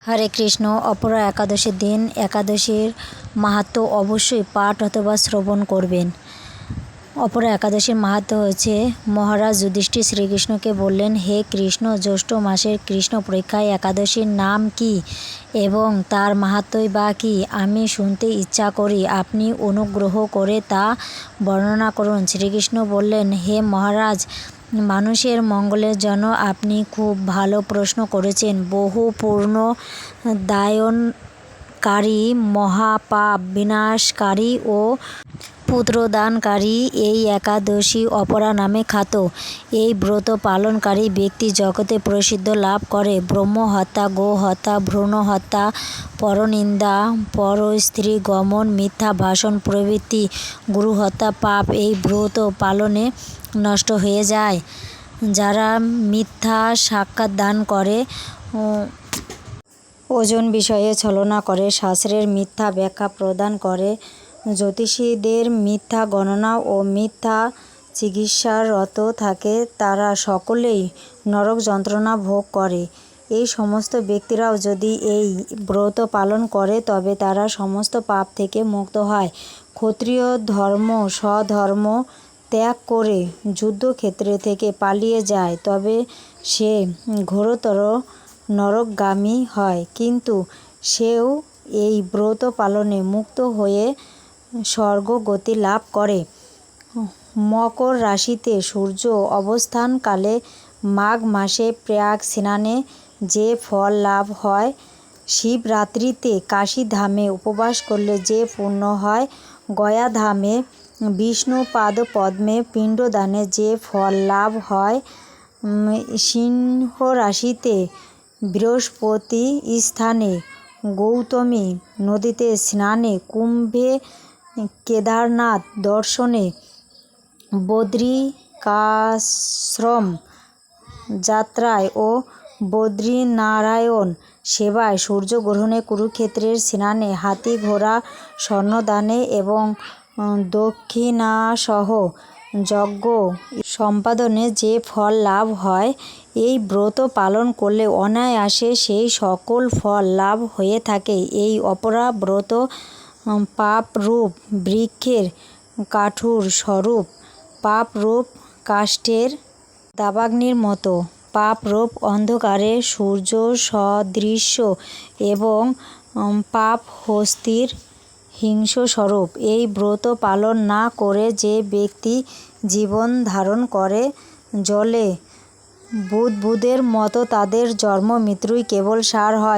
হরে কৃষ্ণ। অপরা একাদশীর দিন একাদশীর মাহাত্ম্য অবশ্যই পাঠ অথবা শ্রবণ করবেন। অপরা একাদশীর মাহাত্ম্য হচ্ছে, মহারাজ যুধিষ্ঠির শ্রীকৃষ্ণকে বললেন, হে কৃষ্ণ, জ্যৈষ্ঠ মাসের কৃষ্ণ পরীক্ষায় একাদশীর নাম কি এবং তার মাহাত্ম্যই বা কী? আমি শুনতে ইচ্ছা করি, আপনি অনুগ্রহ করে তা বর্ণনা করুন। শ্রীকৃষ্ণ বললেন, হে মহারাজ, মানুষের মঙ্গলের জন্য আপনি খুব ভালো প্রশ্ন করেছেন। বহু পূর্ণ দায়নকারী, মহাপাপ বিনাশকারী ও পুত্রদানকারী এই একাদশী অপরা নামে খ্যাত। এই ব্রত পালনকারী ব্যক্তি জগতে প্রসিদ্ধ লাভ করে। ব্রহ্ম হত্যা, গো হত্যা, ভ্রূণ হত্যা, পরনিন্দা, পরস্ত্রী গমন, মিথ্যা ভাষণ প্রভৃতি গুরু হত্যা পাপ এই ব্রত পালনে নষ্ট হয়ে যায়। যারা মিথ্যা সাক্ষাৎ দান করে, ওজন বিষয়ে ছলনা করে, শাস্ত্রের মিথ্যা ব্যাখ্যা প্রদান করে, জ্যোতিষীদের মিথ্যা গণনা ও মিথ্যা চিকিৎসারত থাকে, তারা সকলেই নরক যন্ত্রণা ভোগ করে। এই সমস্ত ব্যক্তিরাও যদি এই ব্রত পালন করে তবে তারা সমস্ত পাপ থেকে মুক্ত হয়। ক্ষত্রিয় ধর্ম স্বধর্ম ত্যাগ করে যুদ্ধক্ষেত্র থেকে পালিয়ে যায় তবে সে ঘোরতর নরকগামী হয়, কিন্তু সেও এই ব্রত পালনে মুক্ত হয়ে স্বর্গগতি লাভ করে। মকর রাশিতে সূর্য অবস্থানকালে মাঘ মাসে প্রয়াগ স্নানে যে ফল লাভ হয়, শিবরাত্রিতে কাশীধামে উপবাস করলে যে পুণ্য হয়, গয়াধামে বিষ্ণু পাদপদ্মে পিণ্ডদানে যে ফল লাভ হয়, সিংহ রাশিতে বৃহস্পতি স্থানে গৌতমী নদীতে স্নানে, কুম্ভে কেদারনাথ দর্শনে, বদ্রিকাশ্রম যাত্রায় ও বদ্রীনারায়ণ সেবায়, সূর্যগ্রহণে, কুরুক্ষেত্রের স্নানে, হাতি ঘোড়া স্বর্ণদানে এবং দক্ষিণাসহ যজ্ঞ সম্পাদনে যে ফল লাভ হয়, এই ব্রত পালন করলে অনায়াসে সেই সকল ফল লাভ হয়ে থাকে। এই অপরা ব্রত পাপরূপ বৃক্ষের কাঠুর স্বরূপ, পাপরূপ কাষ্ঠের দাবাগ্নির মতো, পাপরূপ অন্ধকারে সূর্য সদৃশ এবং পাপহস্তির হিংস্রস্বরূপ। এই ব্রত পালন না করে যে ব্যক্তি জীবন ধারণ করে জলে বুদ্বুদের মতো, তাদের জন্ম মৃত্যুই কেবল সার হয়।